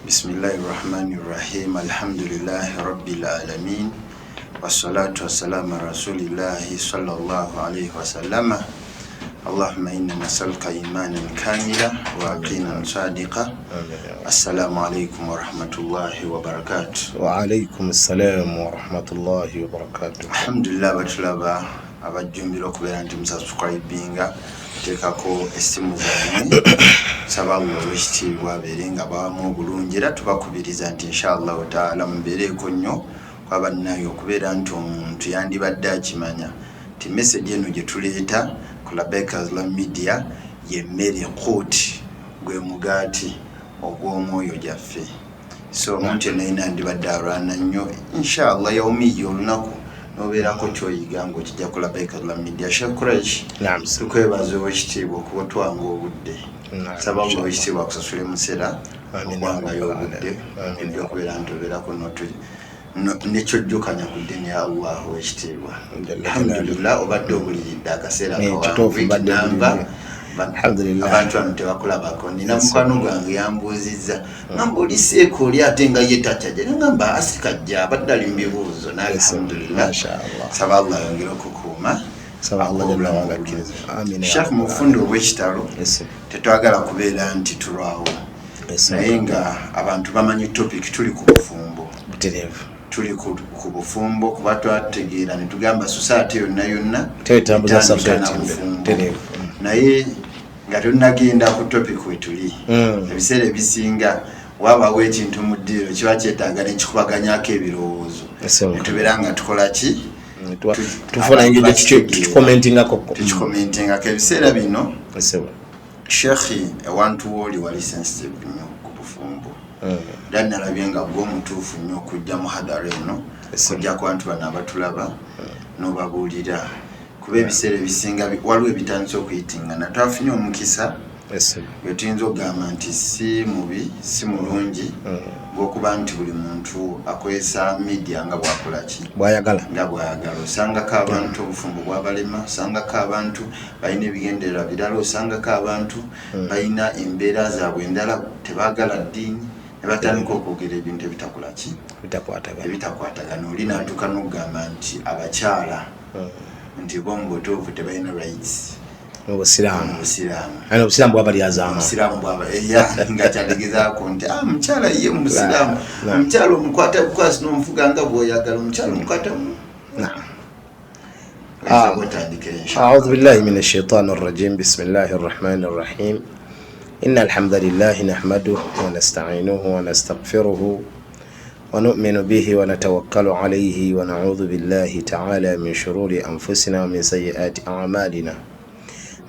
Bismillahirrahmanirrahim. Alhamdulillahi rabbil alamin. Wassalatu wassalamu ala rasulillahi sallallahu alayhi wa sallam. Allahumma inna nas'aluka imanan kamila wa yaqinan sadiqa. Assalamu alaykum wa rahmatullahi wa barakatuh. Wa alaykum assalam wa rahmatullahi wa barakatuh. Alhamdulillah batulaba abajjumbira okubeera nti musubscribinga tekako essimu zammwe sababu olw'ekitiibwa abeerenga bawamu obulungi era tubakubiriza nti inshallah taala mubeereko nnyo kwabannayo okubeera nti omuntu yandibadde akimanya nti message eno gye tuleeta ku Labbaika Islam Media y'emmere quuti gwe mugaati ogw'omwoyo gyaffe. So omuntu yenna yandibadde alwana nnyo inshallah yawmiyi olunaku nobeerako kyoyiga ng'okijja ku Labbaika Islam Media. Sheikh Quraish, tukwebaza ow'ekitiibwa okuba twanga obudde sababu ow'ekitiibwa akusasule musera okwangayo obudde ebyokubeera nti obeerako nekyojjukanya ku ddiini ya Allah ow'ekitiibwa. Alhamdulillah obadde obuliridde akaseera kawanvu abantu bano tebakulabako. Nina mukwano gwange yambuuzizza ngamba oliseeko oli ate nga ye takyajja ngamba asikajja abadde ali mu bibuuzo naye alhamdulillah saba Allah yongere okukuuma. Sheikh mufundo obw'ekitalo tetwagala kubeera nti tulwawo naye nga abantu bamanyi topic tuli ku bufumbo tuli ku bufumbo kuba twategeera ne tugamba society yonna tetambuza subject naye nga tunagenda ku topic wetuli ebiseera ebisinga wabawo ekintu mu ddiiro kiba kyetaaga nekikubaganyako ebirowoozo netubeera nga tukola ki tufuna engeri tukikomentingako ebiseera bino Sheikh ewantu woli wali sensitive nnyo ku bufumbo era nalabye nga gwe omutuufu nnyo okujja mu hadara eno kujja ku bantu bano abatulaba n'obabuulira kuba ebiseera ebisinga waliwo ebitandise okuyitingana. Twafunye omukisa bwe tuyinza okugamba nti si mubi si mulungi gw'okuba nti buli muntu akozesa media nga bwakola ki nga bwayagala. Osangako abantu obufumbo bwabalema, osangako abantu balina ebigendererwa birala, osangako abantu balina embeera zaabwe endala tebaagala ddiini ne batandika okwogera ebintu ebitakola ki ebitakwatagana. Oli n'atuuka n'okugamba nti abakyala nti bo mubutuufu tebalina rights obusiraamu bwabalyazaamu nga kyalegezaako nti mukyala ye musiraamu omukyala omukwata bukwasi n'omuvuga nga bw'oyagala omukyala omukwata أعوذ بالله من الشيطان الرجيم بسم الله الرحمن الرحيم إن الحمد لله نحمده ونستعينه ونستغفره ونؤمن به ونتوكل عليه ونعوذ بالله تعالى من شرور أنفسنا ومن سيئات أعمالنا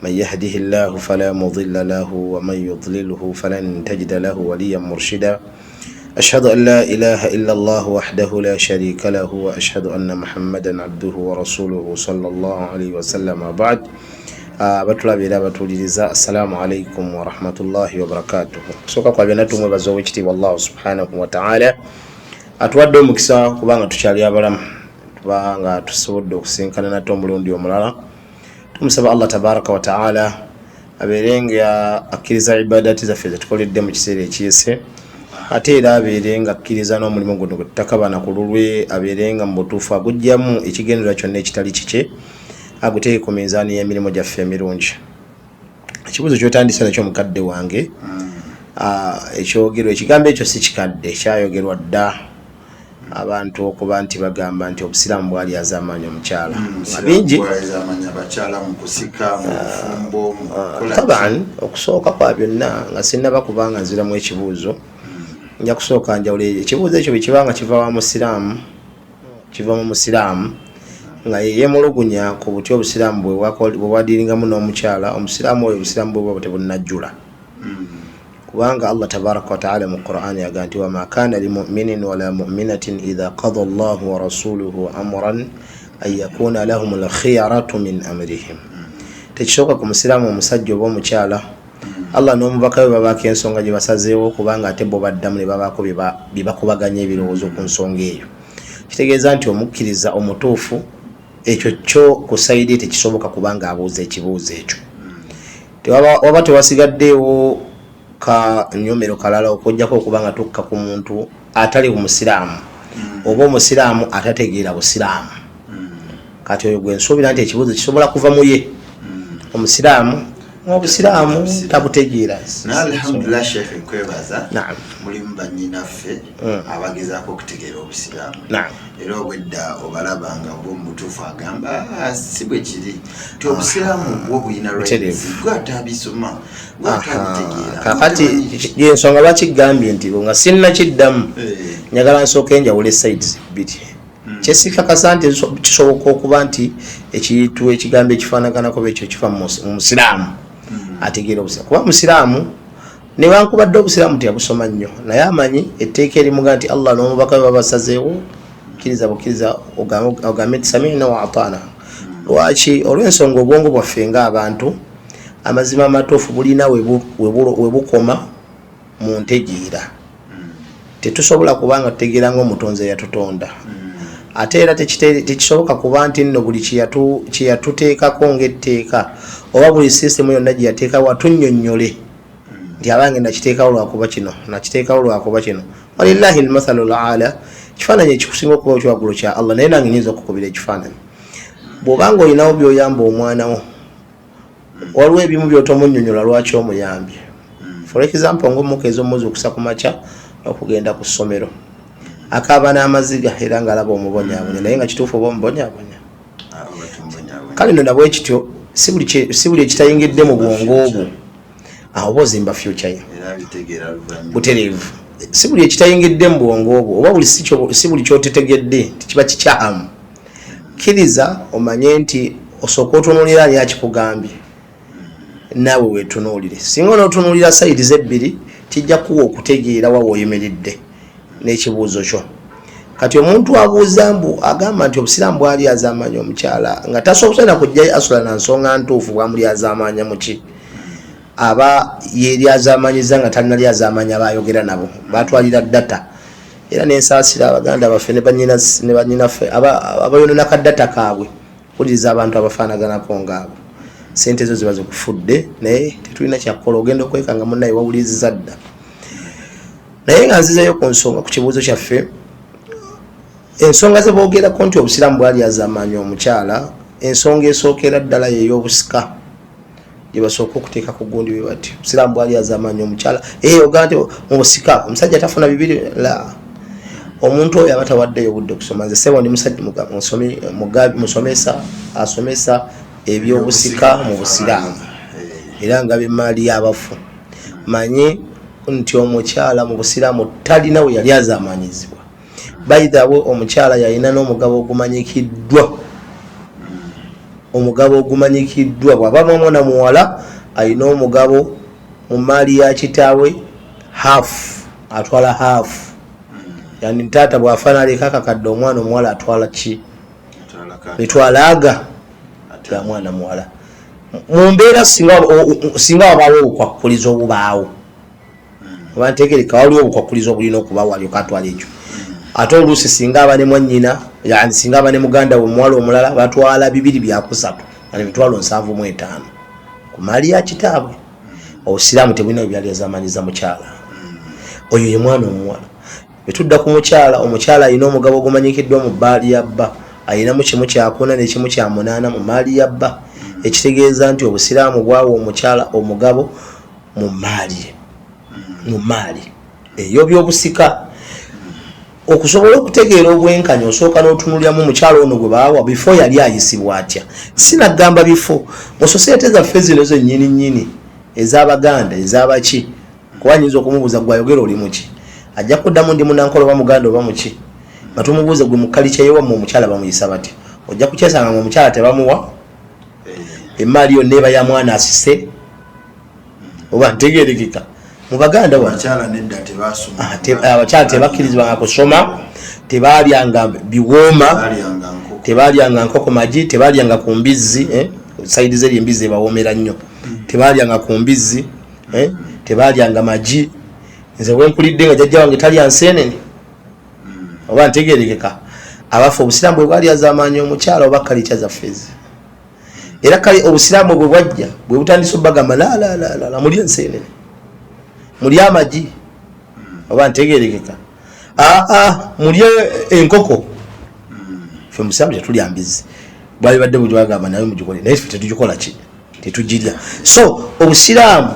من يهده الله فلا مضل له ومن يضلله فلن تجد له وليا مرشدا أشهد أن لا إله إلا الله وحده لا شريك له وأشهد أن محمدا عبده ورسوله صلى الله عليه وسلم. بعد batulabira batuliriza assalamu alaikum wa rahmatullahi wa barakatuh. Soka kwa byanatu mwebazo w'ekitiibwa Allah subhanahu wa ta'ala atuwadde omukisa kubanga tukyali abalamu kubanga tusobodde okusinkana nate omulundi omulala. Tumusaba Allah tabaraka wa ta'ala abeerenga akkiriza ibadati zaffe zetukoledde mu kiseera ekiyise ate era abeerenga akkiriza n'omulimu guno gwe tutakabana ku lulwe abeerenga mu butuufu agujjamu ekigendera kyonna ekitali kike aguteeke ku mizaani y'emirimu gyaffe emirungi. Ekibuuzo kyotandisa nakyo mukadde wange ekyogerwa ekigambo ekyo si kikadde kyayogerwa dda abantu okuba nti bagamba nti obusiraamu bwalyaza amaanyi omukyala bingi taban okusooka kwa byonna nga sinnaba kubanga nziramu ekibuuzo nja kusooka njawulo ekibuuzo ekyo bwekibanga kiva mu musiraamu nga yemulugunya ku buti obusiraamu bwebwadiringamu n'omukyala omusiraamu oyo obusiraamu bwe bwaba tebunnajjula kubanga Allah tabaraka wa ta'ala mu Qur'an yaga nti wama kana limu'minin wala mu'minatin idha qada Allahu wa rasuluhu amran an yakuna lahum al-khiyaratu min amrihim. Tekisooka ku musiraamu omusajja oba omukyala Allah n'omubaka we babaako ensonga gye basazeewo kubanga ate bo baddamu ne babaako bye bakubaganya ebirowoozo ku nsonga eyo. Kitegeeza nti omukkiriza omutuufu ekyo kyo ku sayidi tekisoboka kubanga abuuza ekibuuzo ekyo. Waba tewasigaddeewo ka nyomero kalala okujjako okuba nga tukka ku muntu atali Musiraamu oba Omusiraamu atategeera Busiraamu. Kati oyo gwe nsuubira nti ekibuuzo kisobola kuva mu ye. Omusiraamu Obusiraamu tabutegeera. Alhamdulillah Sheikh nkwebaza. Mulimu bannyinaffe abagezaako okutegeera Obusiraamu. Era obwedda obalabanga ng'omutuufu agamba si bwe kiri nti Obusiraamu bwo buyina lwezi gwatabisoma gwatabutegeera. Kakati yensonga lwakigambye nti nga sinnakiddamu njagala nsooka enjawulo sides bbiri. Kyesikakasa nti kisoboka okuba nti ekintu ekigambo ekifaanaganako ekyo kifa mu Musiraamu ategeera Obusiraamu. Kuba Musiraamu newankubadde Obusiraamu teyabusoma nnyo naye amanyi etteeka erimuga nti Allah n'omubaka we babasazeewo kkiriza bukkiriza ogambe nti sami'na wa ata'na. Lwaki? Olw'ensonga obwongo bwaffe ng'abantu amazima amatuufu bulina we bukoma mu ntegeera. Tetusobola kubanga tutegeera ng'omutonzi eyatutonda. Ate era tekisoboka kuba nti nno buli kyeyatuteekako ng'etteeka oba buli sisitemu yonna gye yateekawo atunnyonnyole nti abange nakiteekawo lwakuba kino nakiteekawo lwakuba kino. Walillahi almathalu alala. Ekifaananyi ekikusinga okuba ekiwaggulu kya Allah naye nange nyinza okukubira ekifaananyi. Bw'obanga olinawo by'oyamba omwana wo waliwo ebimu by'otomunnyonnyola lwaki omuyambye. For example ng'omukeezi omuzi okusa ku makya okugenda ku ssomero akaaba n'amaziga era ng'alaba omubonyaabonya naye nga kituufu oba omubonyaabonya. Kale nno nabwe kityo si buli ekitayingidde mu bwongo obwo oba ozimba future ye butereevu. Si buli ekitayingidde mu bwongo obwo oba si buli kyotetegedde nti kiba kikyamu. Kkiriza omanye nti osooka otunuulira ani akikugambye naawe weetunuulire. Singa onootunuulira sayidi z'ebbiri kijja kuwa okutegeera wa w'oyimiridde n'ekibuuzo kyo. Kati omuntu abuuza mbu agamba nti Obusiraamu bwali azaamanya omukyala nga tasobose na kujja asula na nsonga ntuufu bwamuli azaamanya muki aba yeri azaamanyiza nga talinali azaamanya bayogera nabo batwalira data. Era n'ensaasira Abaganda baffe ne bannyinaffe abayonona ka data kaabwe kuliriza abantu abafaanaganako ngaabo. Sente zo ziba zikufudde naye tetulina kyakukola ogenda okwekanga munnaye wawuliriza dda. Naye nga nzizeyo ku nsonga ku kibuuzo kyaffe ensonga ze boogerako nti Obusiraamu bwali azaamanya omukyala ensonga esookera ddala y'ey'obusika gye basooka okuteeka ku gundi bwe bati Obusiraamu bwali azaamanya omukyala ogaa nti mu busika omusajja tafuna bibiri la omuntu oyo aba tawaddeyo budde okusoma. Nze sebo ndi musajja musomesa asomesa ebyobusika mu Busiraamu era nga b'emmaali y'abafu. Manyi nti omukyala mu Busiraamu talina we yali azaamanyizibwa. By the way omukyala yalina n'omugabo ogumanyikiddwa. Omugabo ogumanyikiddwa bw'aba omwana muwala alina omugabo mu mmaali ya kitaawe half atwala half. Yani taata bw'afaana aleka akakadde omwana omuwala atwala ki? Etwalaga ya mwana muwala. Mu mbeera singa wabaawo obukwakkulizo obubaawo oba ntegereka waliwo obukwakkulizo obulina okubaawo alyoka atwala ekyo. Ate oluusi singa aba ne mwannyina yani singa aba ne muganda we omuwala omulala batwala bibiri byakusatu yani emitwalo 75 ku mmaali ya kitaabwe. Obusiraamu tebulina byali azaamanyiza mukyala oyo ye mwana omuwala. Betudda ku mukyala omukyala alina omugabo ogumanyikiddwa mu bbaali ya bba alinamu kimu kyakuna n'ekimu kya munaana mu mmaali ya bba ekitegeeza nti Obusiraamu bwawa omukyala omugabo mu mmaali eyo by'obusika. Okusobola okutegeera obwenkanya osooka n'otunuliramu omukyala ono gwe baawa bifo yali ayisibwa atya. Sinagamba bifo mu societe zaffe zino zennyini ez'Abaganda ez'abaki kuba nyinza okumubuuza gwayogera oli muki ajja kuddamu ndi munankolo oba muganda oba muki batumubuuze gwe mukalicha yewamu omukyala bamuyisa batya ojja kukyesanga omukyala tebamuwa emmaali yonna eba ya mwana asise oba ntegeerekeka. Mu Baganda abakyala tebakkirizibwanga kusoma tebalyanga biwooma tebalyanga nkoko magi tebalyanga ku mbizzi sayidi zeri embizi ebawoomera nnyo tebalyanga ku mbizzi tebalyanga magi. Nze wenkulidde nga jjajja wange talya nseenene oba ntegeerekeka. Abafu Obusiraamu bwe bwali azaamanya omukyala oba kalicha zaffezi era kale Obusiraamu bwe bwajja bwe butandisa obbagamba la mulye enseenene mulya amagi oba ntegerekeka mulya enkoko fe musiramu tetulya mbizi bwali badde bujwagamba nawe mugikole naye tetugikola ki tetugirya so obusiraamu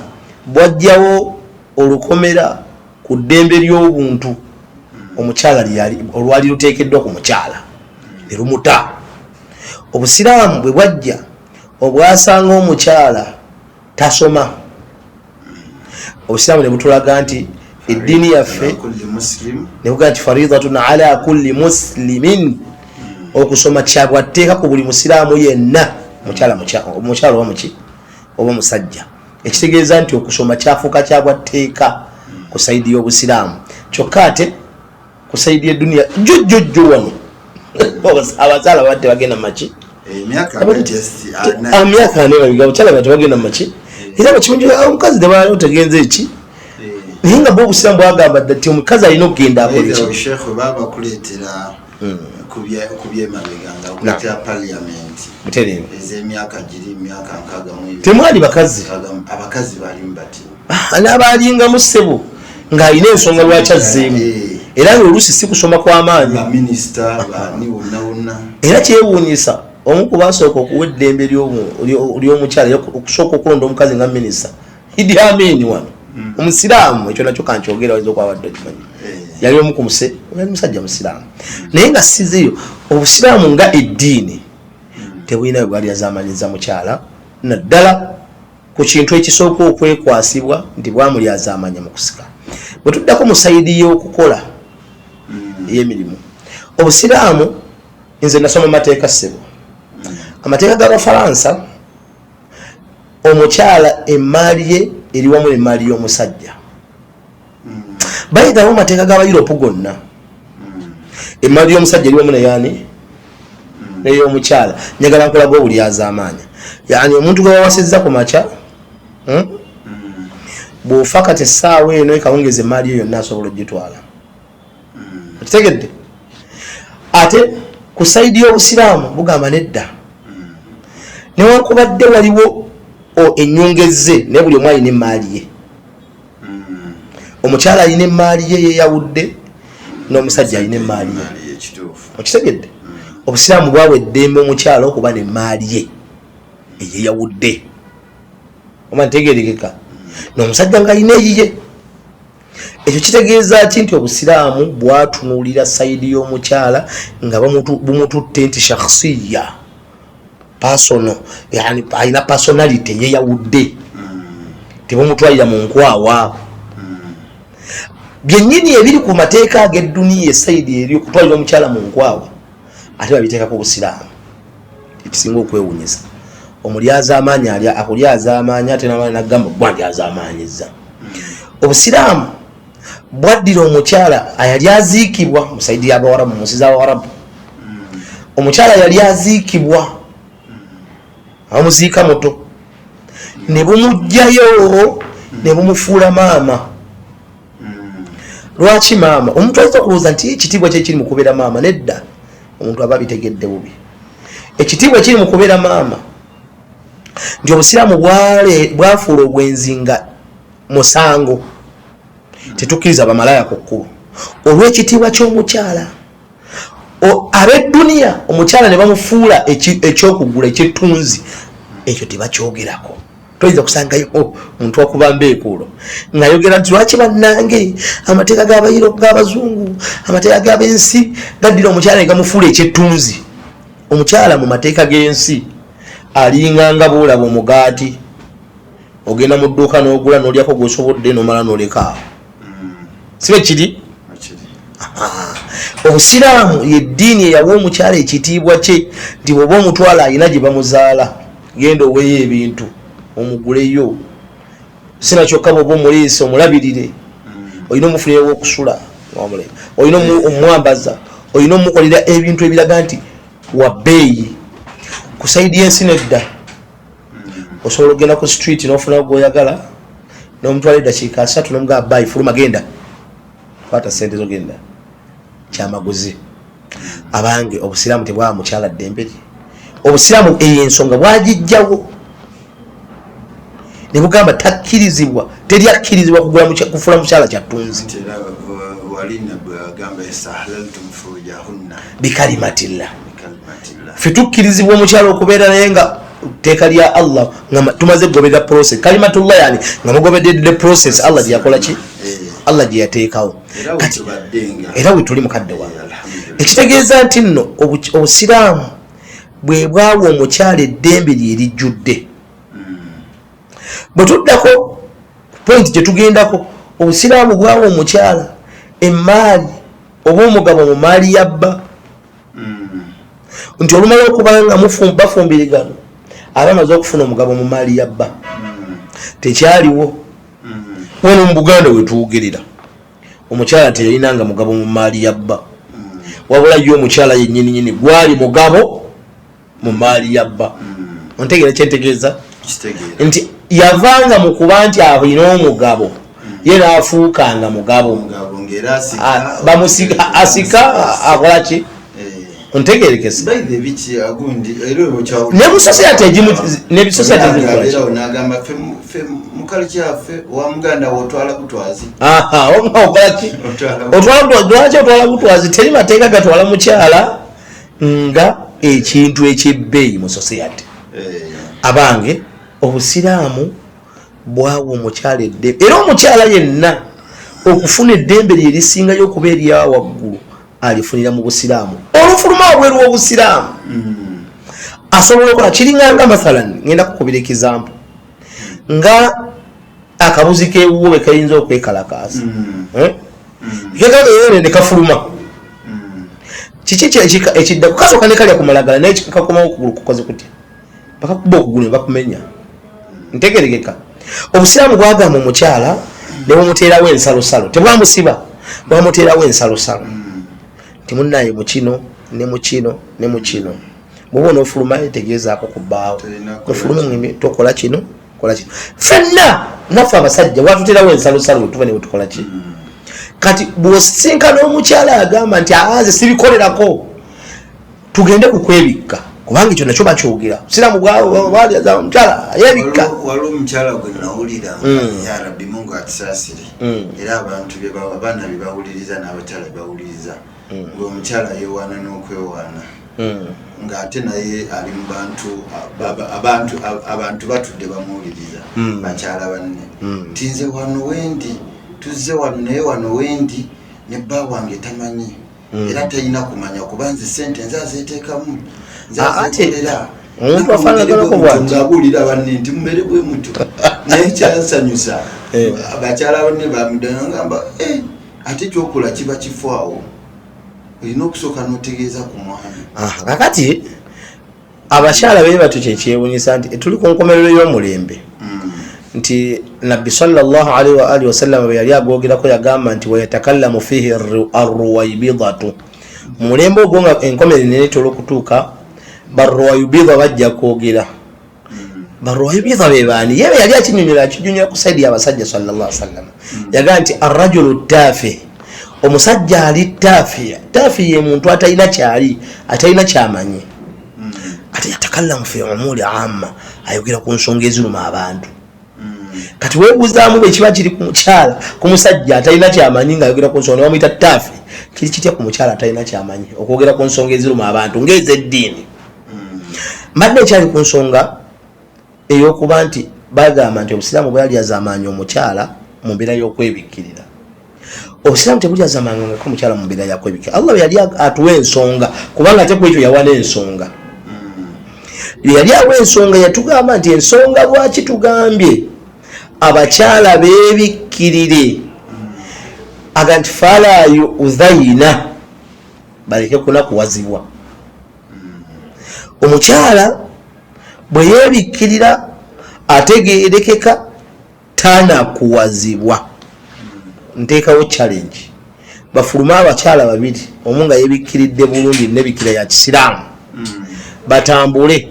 bwajjawo olukomera ku ddembe ly'obuntu omukyala olwali luteekeddwa ku mukyala ne lumuta obusiraamu bwe bwajja obwasanga omukyala tasoma obusiraamu ne butulaga nti eddiini yaffe ne bugaa nti faridatun ala kulli muslimin okusoma kyabwatteeka ku buli musiraamu yenna omukyala oba muki oba musajja ekitegeeza nti okusoma kyafuuka kyabwatteeka ku saidi y'obusiraamu kyokka ate ku saidi y'edduniya jjujjujju wano abazaala badde bagenda maki emyaka 4 babiga abakyala badde bagenda maki era bakimunju omukazi tebaali otegenza eki naye nga bo obusiraamu bwagamba dda nti omukazi alina okugenda akola eki temwali bakazi n'abaalingamu ssebo ng'alina ensonga lwaki azzeemu era ng'oluusi si kusoma kw'amaanyi era kyewuunyisa omu ku basooka okuwa eddembe ly'omukyala okusooka okulonda omukazi nga minisita Idi Amin wano omusiraamu ekyo nakyo kankyogera wayinza okwabadde okimanyi yali omu ku yali musajja musiraamu naye nga siziyo obusiraamu nga eddiini tebulina bwe bwalyazamanyiza mukyala naddala ku kintu ekisooka okwekwasibwa nti bwamulyazamanya mu kusika bwe tuddako mu sayidi y'okukola ey'emirimu obusiraamu nze nasoma amateeka ssebo amateeka g'abafalansa omukyala emaali ye eri wamu emaali y'omusajja bayitawo amateeka g'abayuropu gonna emaali y'omusajja eri wamu neyaani n'ey'omukyala njagala nkulaga obulyazamanya yani omuntu gwe wawasizza ku makya bw'ofa kati essaawa eno ekawungeza emaali yo yonna asobola ogitwala okitegedde ate ku sayidi y'obusiraamu bugamba nedda newankubadde waliwo ennyongeze naye buli omu alina emaali ye omukyala alina emaali ye yeyawudde n'omusajja alina emaali ye okitegedde obusiraamu bwawa eddembe omukyala okuba n'emaali ye eyeyawudde oba ntegerekeka n'omusajja ng'alina eyiye ekyo kitegeeza ki nti obusiraamu bwatunuulira sayidi y'omukyala nga bumututte nti shakhsiya pasono yani alina personality eyeyawudde tebumutwalira mu nkwawa byennyini ebiri ku mateeka ag'edduniya esayidi eri okutwalira omukyala mu nkwawa ate babiteekako obusiraamu ekisinga okwewunyisa omulyazaamaanya akulyazaamaanya ate n'amaani nagamba bwandyazaamaanyizza obusiraamu bwaddira omukyala yali aziikibwa mu sayidi y'abawarabu mu nsi z'abawarabu omukyala yali aziikibwa abamuziika muto ne bumugjayo ne bumufuula maama lwaki maama omuntu ayinza okulowooza nti ekitiibwa kye kiri mu kubeera maama nedda omuntu aba bitegedde bubi ekitiibwa kiri mu kubeera maama nti obusiraamu bwafuula obwenzi nga musango tetukkiriza bamalaya ku kkubo olw'ekitiibwa ky'omukyala ab'edduniya omukyala ne bamufuula ekyokugula ekyettunzi ekyo tebakyogerako toyinza kusangayo omuntu wakubamba ekuulo ng'ayogera nti lwaki bannange amateeka g'abazungu amateeka g'ab'ensi gaddira omukyala ne gamufuula ekyettunzi omukyala mu mateeka g'ensi alinganga boolaba omugaati ogenda mu dduuka n'ogula n'olyako gwesobodde n'omala n'olekaawo sibe kiri obusiraamu yeddiini eyawa omukyala ekitiibwa kye nti bw'oba omutwala alina gye bamuzaala genda oweeyo ebintu omuguleyo sinakyokka bw'oba omuliisa omulabirire olina omufunira w'okusula olina omwambaza olina omukolera ebintu ebiraga nti wabbeeyi ku sayidi y'ensi nedda osobola okugenda ku street n'ofuna gwoyagala n'omutwala eddakiika 3 n'omugamba bayi fuluma genda kwata sente zogenda kyamaguzi abange obusiraamu tebwaba mukyala ddembe lye obusiraamu eyo ensonga bwagijjawo ne bugamba takkirizibwa teri akkirizibwa kufula mukyala kyattunzi bikalimatillah ffe tukkirizibwa omukyala okubeera naye nga teeka lya Allah nga tumaze kugoberera process kalimatullah yani nga mugobedde process Allah gyeyakola ki Allah gye yateekawo era we tuli mukadde wange ekitegeeza nti nno obusiraamu bwe bwawa omukyala eddembe lye lijjudde. Bwe tuddako point gye tugendako obusiraamu bwawa omukyala emaali oba omugabo mu maali yabba nti olumala okubanga bafumbirigano aba amaze okufuna omugabo mu maali yabba tekyaliwo wano mu Buganda wetuwugirira omukyala teyalinanga mugabo mu maali yabba wabula yo omukyala yennyininyini gwali mugabo mu maali yabba. Ontegeera kyentegeeza nti yavanga mu kuba nti alina omugabo ye naafuukanga mugabo bamusika asika akola ki ontegeerekese ne mu society egimu ne society nagamba fe mukali kyaffe wa muganda wotwala butwazi okolaki otwala butwazi teri mateeka gatwala mukyala nga ekintu ekyebbeeyi mu society. Abange obusiraamu bwawa omukyala eddembe era omukyala yenna okufuna eddembe lye lisingayo okuba erya waggulu alifunira mu busiraamu olufuluma wabweru w'obusiraamu asobola okola kiringanga mathalan ngenda kukubira ekizampu nga akabuzi kewuwe kayinza okwekalakaasa kekagayone ne kafuluma kiki ekiddaku kasooka ne kalya kumalagala naye kikakomawo okugulu kukoze kutya bakakuba okugulu ne bakumenya ntegeregeka. Obusiraamu bwagamba omukyala ne bumuteerawo ensalosalo tebwamusiba bwamuteerawo ensalosalo timunnaye mukino ne mukino ne mukino bwoba onofuluma etegeezaako kubbaawo ofuluma tokola kino kola kino fenna naffe abasajja watuteerawo ensalosalo wetuva ne wetukola ki kati bw'osinkana omukyala agamba nti aze sibikolerako tugende ku kwebikka kubanga ekyo nakyo bakyogera siramu bwaliaza omukyala yebikka waliwo omukyala gwe nawulira ya rabbi mungu atusaasire era abantu abaana bye bawuliriza n'abakyala bye bawuliriza ng'omukyala yeewaana n'okwewaana ng'ate naye ali mu abantu batudde bamuwuliriza bakyala banne tinze wano wendi tuzze wano naye wano wendi ne bba wange tamanyi era talina kumanya kuba nze sente nze azeeteekamu nzazeekolera omuntu afaanaganako bwati ng'abuulira banne nti mumere bwe muto naye kyansanyusa abakyala banne bamudana ngamba ate kyokola kiba kifaawo olina okusooka n'otegeeza ku mwami. Kakati abakyala be batyo kyekyewunyisa nti tuli ku nkomerero y'omulembe nti nabbi sallallahu alaihi wa alihi wasallam bwe yali agoogerako yagamba nti wayatakallamu fihi arruwaibidatu mulembe ogwo nga enkomere nenetera okutuuka barruwaibida bajja kwogera. Barruwaibida be baani yebe yali akinyonyola ku saidi y'abasajja sallallahu alaihi wasallam yagamba nti arrajulu taafi omusajja ali taafi ye muntu atalina kyali atalina kyamanyi ate yatakallamu fi umuri amma ayogera ku nsonga eziruma abantu. Kati weebuzaamu bwe kiba kiri ku mukyala ku musajja atalina kyamanyi ng'ayogera ku nsonga bamuyita taafi kiri kitya ku mukyala atalina kyamanyi okwogera ku nsonga eziruma abantu ng'ez'eddiini. Mbadde ekyali ku nsonga ey'okuba nti bagamba nti obusiraamu bwalyaza amaanyi omukyala mu mbeera y'okwebikkirira. Obusiraamu tebulyaza amaanyi omukyala mu mbeera y'okwebikkirira. Allah yali atuwa ensonga kubanga ate ku ekyo yawa n'ensonga. Yali awa ensonga yatugamba nti ensonga lwaki tugambye abakyala beebikkirire aga nti falayo uzayina baleke kunakuwazibwa. Omukyala bwe yeebikkirira ategeerekeka tanakuwazibwa. Nteekawo challenge bafuluma abakyala babiri omu nga yeebikkiridde bulungi nebikira ya kisiraamu batambule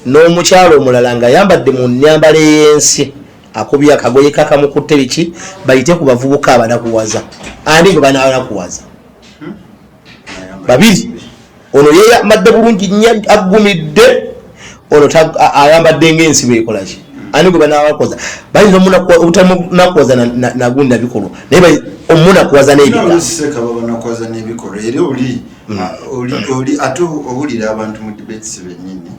n'omukyala omulala nga ayambadde mu nnyambala ey'ensi akubye akagoye kakamukutte biki bayite ku bavubuka abanakuwaza andi gwe bananakuwaza babiri ono yeeyambadde bulungi nnyo aggumidde ono ayambadde ng'ensi bwekolaki ani gwe banawakoza bayinza omunakuwaza nagunda bikolwa naye omunakuwaza n'ebikolwa era oli ate owulira abantu mu debates bennyini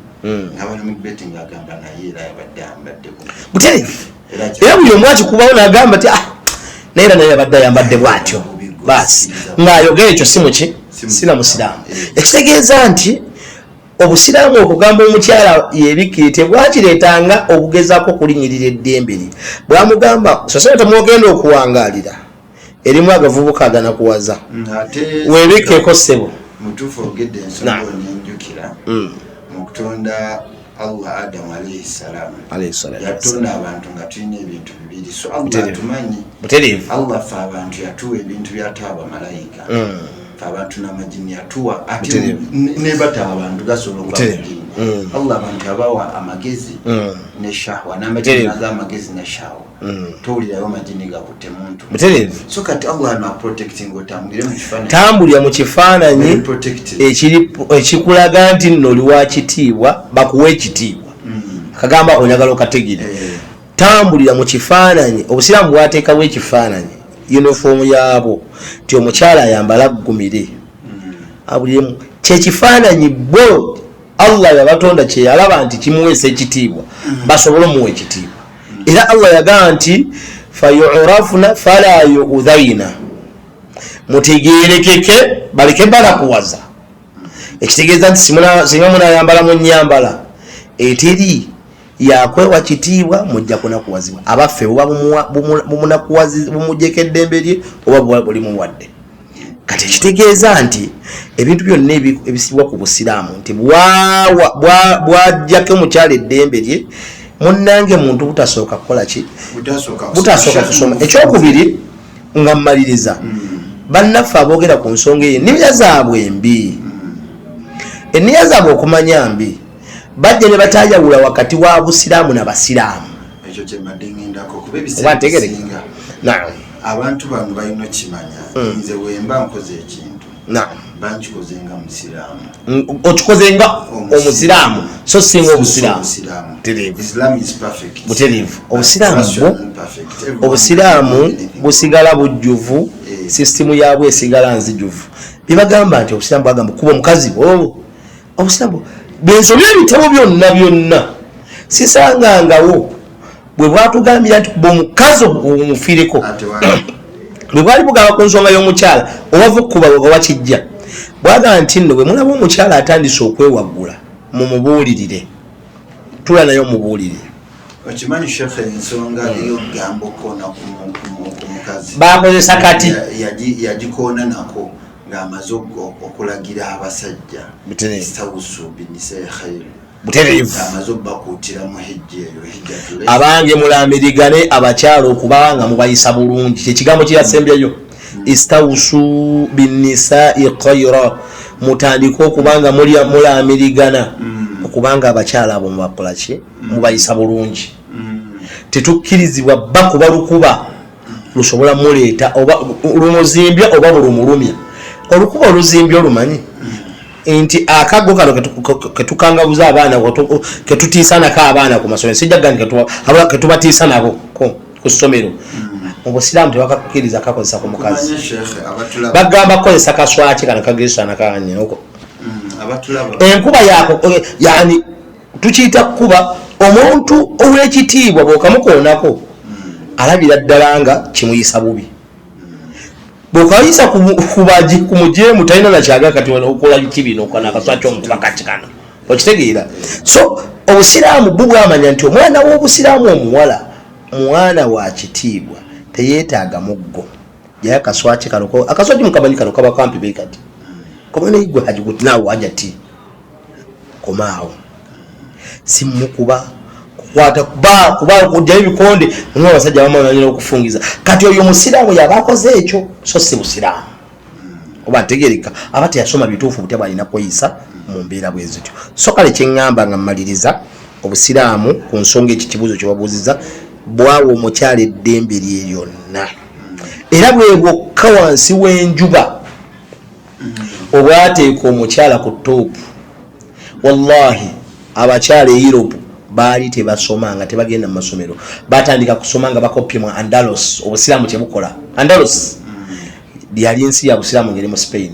nga bali mu debate ng'agamba naye era yabadde ayambadde butereevu era buli omu akikubawo n'agamba nti naye era naye yabadde ayambadde bw'atyo baasi ng'ayogera ekyo sina musiraamu ekitegeeza nti obusiraamu okugamba omukyala yebikkire tebwakireetanga okugezaako okulinyirira eddembe lye bwamugamba sosera temwogenda okuwangaalira erimu agavubuka aganakuwaza webikkeko ssebo mutuufu ogedde ensonga onenjukira mu kutonda Allah Adamu alayhi salaam yatonda abantu nga tulina ebintu bibiri so Allah tumanyi Allah fe abantu yatuwa ebintu byatuwa abamalayika fe abantu n'amajini yatuwa ate nebata abantu gasobola okuba Allah abantu yabawa amagezi ne shahwa n'amajini ag'amagezi ne shahwa towulirayo amajini gakutte muntu so kati Allah na protecting otambulire mu kifaananyi tambulira mu kifaananyi ekikulaga nti nno oli wa kitiibwa bakuwa ekitiibwa akagamba onyagala okategire tambulira mu kifaananyi obusiraamu bwateekawo ekifaananyi uniform yaabo nti omukyala ayambala ggumire abuliremu kyekifaananyi bo Allah yabatonda kyeyalaba nti kimuweesa ekitiibwa basobole omuwa ekitiibwa era Allah yagamba nti fayurafuna fala yuudhaina mutegerekeke baleke balakuwaza ekitegeeza nti singa munayambala mu nnyambala eteri yakwewa kitiibwa mujja kunakuwazibwa abaffe oba bumujjeko eddembe lye oba buli muwadde kati ekitegeeza nti ebintu byonna ebisibwa ku busiraamu nti bwajjako omukyala eddembe lye munnange muntu butasooka kukola ki butasooka kusoma ekyokubiri nga mmaliriza bannaffe aboogera ku nsonga eyo ennimya zaabwe embi ennimya zaabwe okumanya mbi bajja ne batayawula wakati wa busiraamu n'abasiraamu ekyo kyemadde ngendako kuba ebisinga abantu bano balina okimanya nze wemba nkoze ekintu bankikozenga musiraamu okikozenga omusiraamu so singa obusiraamu butereevu obusiraamu busigala bujjuvu sisitimu yaabwe esigala nzijuvu byebagamba nti obusiraamu bwagamba kuba omukazi obusiraamu bwensomye ebitabo byonna sisangangawo bwe bwatugambira nti kuba omukazi omufireko bwe bwali bugamba ku nsonga y'omukyala obava okukuba oba kijja bwagamba nti nno bwe mulaba omukyala atandise okwewaggula mumubuulirire tula naye omubuulirire okimanyi shekhe ensonga ey'okugamba okoona ku mukazi bakozesa kati yagikoona nako ng'amaze okulagira abasajja istawusu binnisaai khayr butereevu amaze okubakuutira mu hijja eyo abange mulamirigane abakyala okuba nga mubayisa bulungi kyekigambo kirasembyayo istawusu binnisaai khayra mutandike okuba nga mulamirigana okubanga abakyala abo mubakola ki mubayisa bulungi tetukkirizibwa bakuba lukuba lusobola muleeta oba lumuzimbya oba bulumulumya olukuba oluzimbya olumanyi nti akago kano ketukangabuza abaana ketutiisanako abaana ku masomero sijjagandi ketubatiisa nabo ku ssomero obusiraamu tebakakkiriza kakozesa ku mukazi bagamba kukozesa kaswaki kano kageesana kanyoko enkuba yako yani tukiyita kukuba omuntu ow'ekitiibwa bw'okamukoonako alabira ddala nga kimuyisa bubi bw'okayisa ku mujeemu talina nakyaga kati okola kibino kanakaswaki omukuba kati kano okitegeera so obusiraamu bwamanya nti omwana w'obusiraamu omuwala mwana wa kitiibwa teyeetaaga muggo jayo akaswaki kano akaswaki mukamanyi kano kaba kampi be kati komane igwe hajigutinaawo wajati komaawo simukuba kukwata kuba kujjayo ebikonde mwe abasajja bamananyira okufungiza kati oyo musiraamu yabakoze ekyo so si busiraamu oba ntegereka aba teyasoma bituufu butya bwalina kweyisa mu mbeera bwe zityo so kale kyeŋŋamba nga mmaliriza obusiraamu ku nsonga eki kibuuzo kye wabuuziza bwawa omukyala eddembe lye lyonna era bwe bwokka wansi w'enjuba obwateeka omukyala ku toopu wallahi abakyala e Europe baali tebasoma nga tebagenda mu masomero batandika kusoma nga bakopye mu Andalus obusiraamu kyebukola. Andalus yali ensi ya busiraamu ngeri mu Spain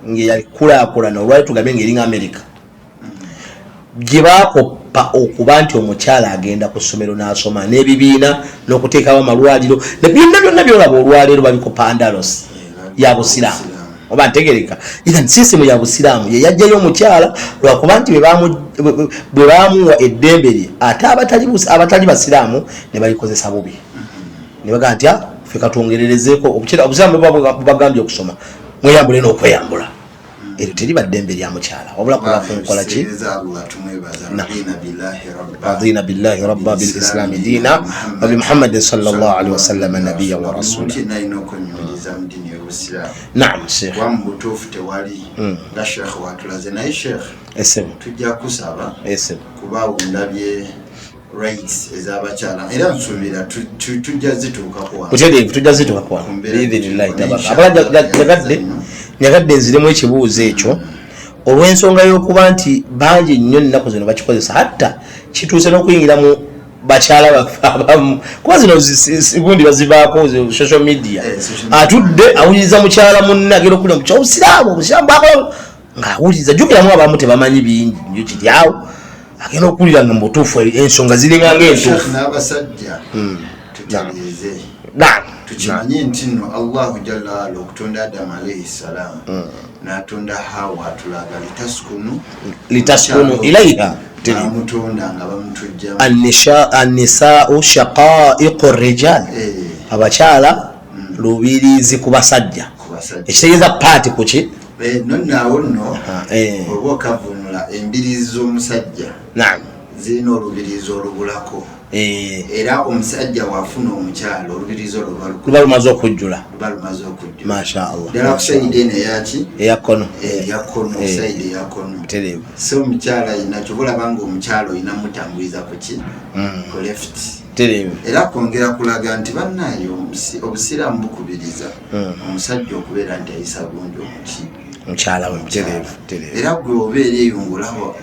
ngeyali kulaakulana olwali tugambe ngeri nga America gye baakoppa okuba nti omukyala agenda ku ssomero n'asoma n'ebibiina n'okuteekawo amalwaliro byonna byonna byolaba olwaleero babikoppa Andalus ya busiraamu oba ntegereka era sisimu ya busiraamu ye yajjayo omukyala lwakuba nti bwe baamuwa eddembe lye ate abatali basiraamu ne balikozesa bubi ne bagaa nti ffe katwongererezeeko obusiraamu bubagambye okusoma mweyambule n'okweyambula eryo teriba ddembe lya mukyala wabula kubakunkola ki radina billahi rabba bil islami diina wa bi muhammadin sallallahu alaihi wasallam nabiyyan wa rasula. Naam Sheikh wamutuufu tewali nga Sheikh watulaze naye Sheikh tujja kusaba kuba undabye rights ez'abakyala era nsubira tujja zituuka kwa biidhinillahi tabaraka nyagadde nziremu ekibuuzo ekyo olw'ensonga y'okuba nti bangi nnyo nnaku zino bakikozesa hatta kituuse n'okuyingira mu bakyala baffe abamu kuba zino gundi bazivaako social media atudde awuliriza mukyala munne agenda okulira mukyala obusiraamu bwakola ng'awuliriza jjukiramu abamu tebamanyi bingi nyo kiri awo agenda okuwulira nga mubutuufu ensonga ziringa ng'entuufu n'abasajja tutegeeze tukimanyi nti nno Allahu jalla waala okutonda Adamu alayhi salaam n'atonda Hawa atulaga litaskunu ilaiha mutonda nga bamutujja annisaa'u shaqaa'iqu rijal abakyala lubirizi ku basajja ekitegeeza paati kuki nonnaawo nno oba okavunula embirizi z'omusajja zirina olubirizi olubulako era omusajja wafuna omukyala olubirizi luba lumaze okujjula masha Allah ddala ku sayidi eno eyaki eyakono sayidi eyakono so omukyala ayina kyobulaba nga omukyala oyina mutambuliza kuki ku left era kwongera kulaga nti bannaayo obusiraamu bukubiriza omusajja okubeera nti ayisa bulungi omukyala we era gwe obeera eyungulawo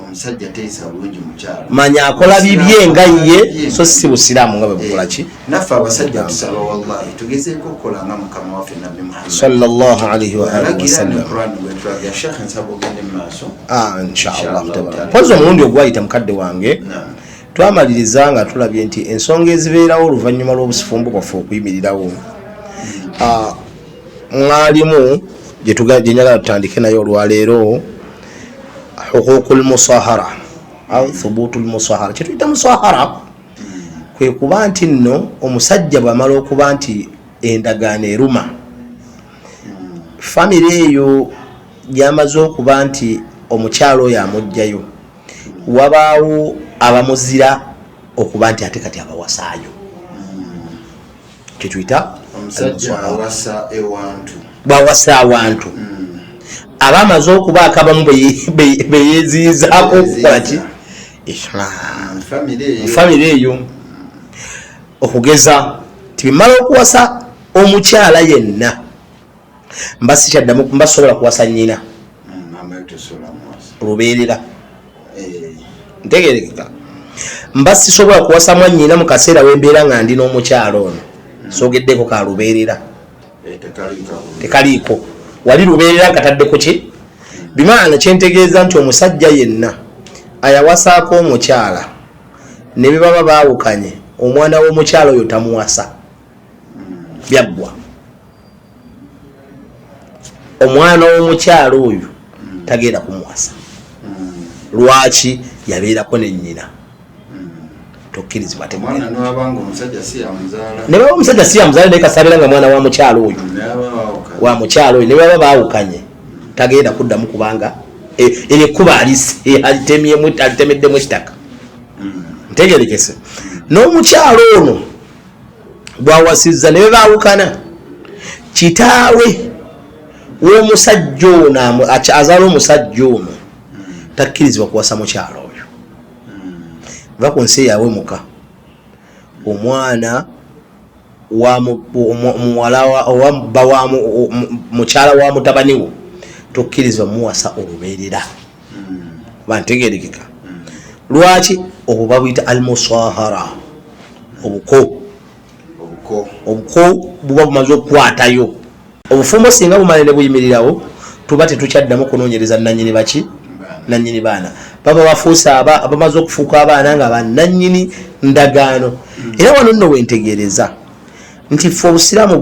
omusajja teyisa bulungi mukyala manya akola bibye nga ye so si busiraamu nga bwe bukola ki naffe abasajja tusaba wallahi tugezeeko okukola nga mukama waffe nabbi Muhammad sallallahu alaihi wa alihi wasallam inshallah pozo omulundi ogwayita mukadde wange twamaliriza nga tulabye nti ensonga ezibeerawo oluvannyuma lw'obusifumbu bwaffe okuyimirirawo mwalimu gye njagala tutandike nayo olwaleero hukukul musahara au thubutul musahara kyetuyita musahara kwe kuba nti nno omusajja bw'amala okuba nti endagaano eruma famire eyo gyamaze okuba nti omukyalo oyo amugjayo wabaawo abamuzira okuba nti ate kati abawasaayo kyetuyita bwawasa awantu abamaze okubaako abamu beyeziizaako okukola ki famire eyo okugeza tibimala okuwasa omukyala yenna mbasikyaddamu mbasobola kuwasa nnyina lubeerera ntegerekeka mbasisobola kuwasa mwannyina mu kaseera wembeera nga ndi n'omukyala ono sogeddeko ka lubeerera tekaliiko wali lubeerera nkataddeko ki bimaana kyentegeeza nti omusajja yenna ayawasaako omukyala ne bebaba baawukanye omwana w'omukyala oyo tamuwasa byaggwa omwana w'omukyala oyo tagenda kumuwasa lwaki yabeerako nennyina tokkirizibwa ne baba omusajja si yamuzaala naye kasabeera nga mwana wa mukyala oyo ne baba baawukanye tagenda kuddamu kubanga erikuba alitemeddemu ekitaka ntegerekese n'omukyalo ono bwawasizza ne bebaawukana kitaawe w'omusajja ono azaala omusajja ono takkirizibwa kuwasa mukyalo oyo va ku nsi yawe muka omwana mukyala wa mutabani wo tokkirizibwa muwasa olubeerera bantegerekeka lwaki obuba buyita almusahara obuko buba bumaze okukwatayo obufumbo singa bumale ne buyimirirawo tuba tetukyaddamu kunoonyereza nannyini baki nannyini baana baba bafuuse abamaze okufuuka abaana nga bannannyini ndagaano era wano nno wentegeereza nti ffe obusiraamu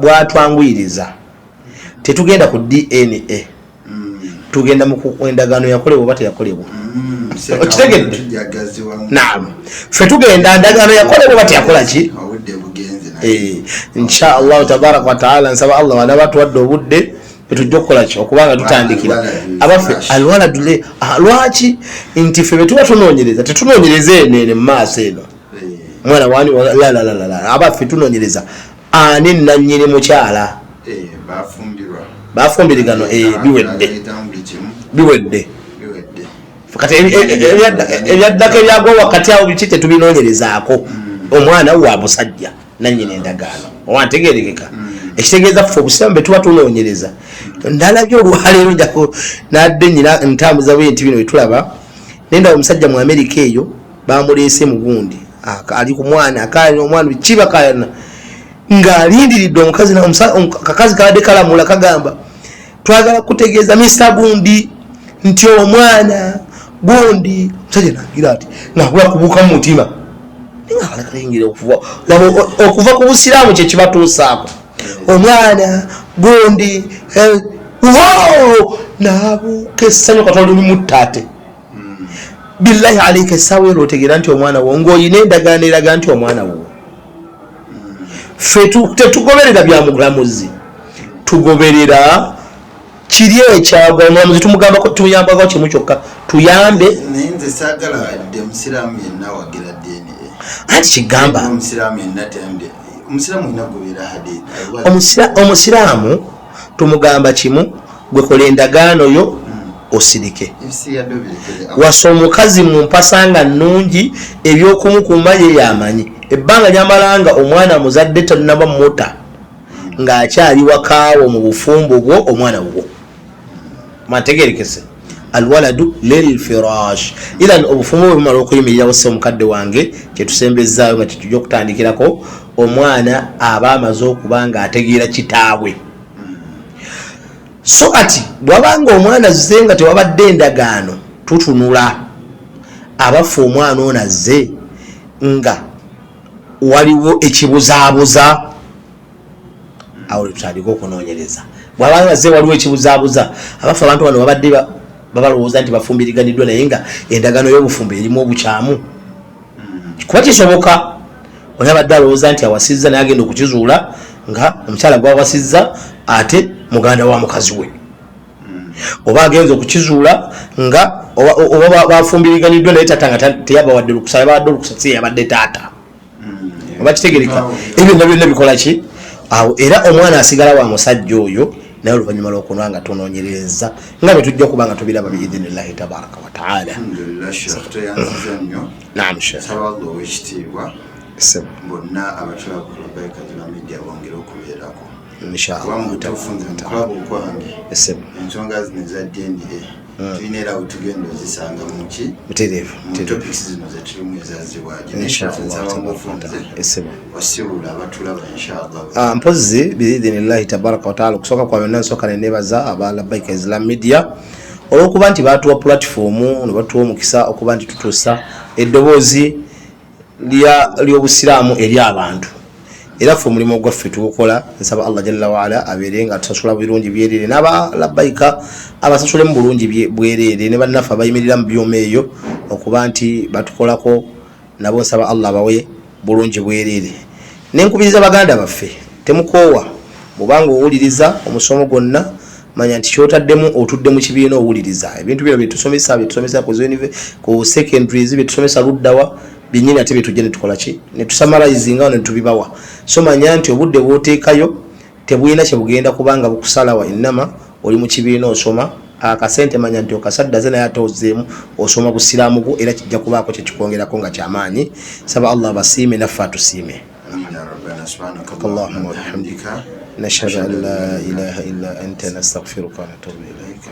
bwatwanguyiriza tetugenda ku DNA tugenda mu endagaano yakolebwa oba teyakolebwa okitegedde naam ffe tugenda ndagaano yakolebwa oba teyakola ki insha allahu tabaraka wataala nsaba allah wana batuwadde obudde betujja okukola ki okubanga tutandikira abaffe alwaladule lwaki nti ffe betuba tunoonyereza tetunoonyereza enene mu maaso eno mwana wani abaffe tunoonyereza ani nannyini mukyala bafumbirigano biwedde kati ebyaddako ebyagwa wakati awo biki tetubinoonyerezaako omwana wa musajja nannyini endagaano owantegerekeka ekitegeeza ffe obusiramu betuba tunoonyereza ndalabye olwaleero njako nadde nyina ntambuza bwe nti bino betulaba nenda omusajja mu Amerika eyo bamuleese mu gundi ali ku mwana akaana omwana bikiba kana ng'alindiridde omukazi kakazi kabadde kalamula kagamba twagala kutegeeza Mr. Gundi nti omwana gundi omusajja nagira ati ng'akula kubuuka mu mutima ningalakalengira okuva ku busiraamu kye kibatuusaako omwana gundi nabuuka essanyu Katonda limuttaate billahi alaika essaawa ero otegeera nti omwana wo ng'oyina endagaano eraga nti omwana wo ffe tetugoberera byamulamuzi tugoberera kiri ekyagwa omulamuzi tumuyambako kimu kyokka tuyambe anti kigamba omusiraamu tumugamba kimu gwe kola endagaano yo osirike wasa omukazi mu mpasanga nnungi ebyokumukuuma ye yamanyi ebbanga lyamalanga omwana muzadde tanaba muta ng'akyali wakaawo mu bufumbo bwo omwana bwo mantegerekese alwaladu lilfirash iran obufumbo bwe bumala okuyimirirawo se omukadde wange kyetusembezaayo nga tetujja okutandikirako omwana aba amaze okuba nga ategeera kitaawe so ati bwabanga omwana azze nga tewabadde endagaano tutunula abaffe omwana ono azze nga waliwo ekibuzaabuza awo tutandika okunoonyereza bwabanga azze waliwo ekibuzaabuza abaffe abantu bano babadde babalowooza nti bafumbiriganiddwa naye nga endagaano y'obufumbo erimu obukyamu kuba kisoboka oli abadde alowooza nti awasizza naye agenda okukizuula nga omukyala gwawasizza ate muganda wa mukazi we oba agenza okukizuula nga oba bafumbiriganiddwa naye taata nga teyabawadde lukusa yabawadde olukusa si yabadde taata oba kitegereka ebyo nga byonna bikola ki awo era omwana asigala wa musajja oyo naye oluvannyuma lw'okunwa nga tunoonyereza nga bwe tujja okuba nga tubiraba biidhinillahi tabaraka wataala naam bonna abatula ku Labbaika Media bongera okubeerako ensonga zino eza DNA tulina era wetugenda ozisanga muki topics zino zetulimu ezaziwaagi wasibula abatulaba inshallah mpozi biidhinillahi tabaraka wataala okusooka kwa byonna nsooka neneebaza aba Labbaika Islam Media olw'okuba nti baatuwa platform ne batuwa omukisa okuba nti tutuusa eddoboozi ly'obusiraamu eri abantu era ffe omulimu gwaffe tugukola nsaba Allah jalla waala abeere nga tusasula bulungi byereere n'aba Labbaika abasasulemu bulungi bwereere ne bannaffe abayimirira mu byoma eyo okuba nti batukolako nabo nsaba Allah abawe bulungi bwereere nenkubiriza baganda baffe temukoowa bwobanga owuliriza omusomo gwonna manya nti kyotaddemu otudde mu kibiina owuliriza ebintu bino byetusomesa ku secondaries byetusomesa luddawa byenyini ate byetujja netukola ki netusamalizinga netubibawa so manya nti obudde bwoteekayo tebulina kyebugenda kubanga bukusalawa enama oli mu kibiina osoma akasente manya nti okasaddaze naye ate ozzeemu osoma busiraamu bwo era kijja kubaako kyekikwongerako nga kyamaanyi saba Allah abasiime naffe atusiime Allahumma wa bihamdika nashhadu an la ilaha illa anta nastaghfiruka wa natubu ilayka.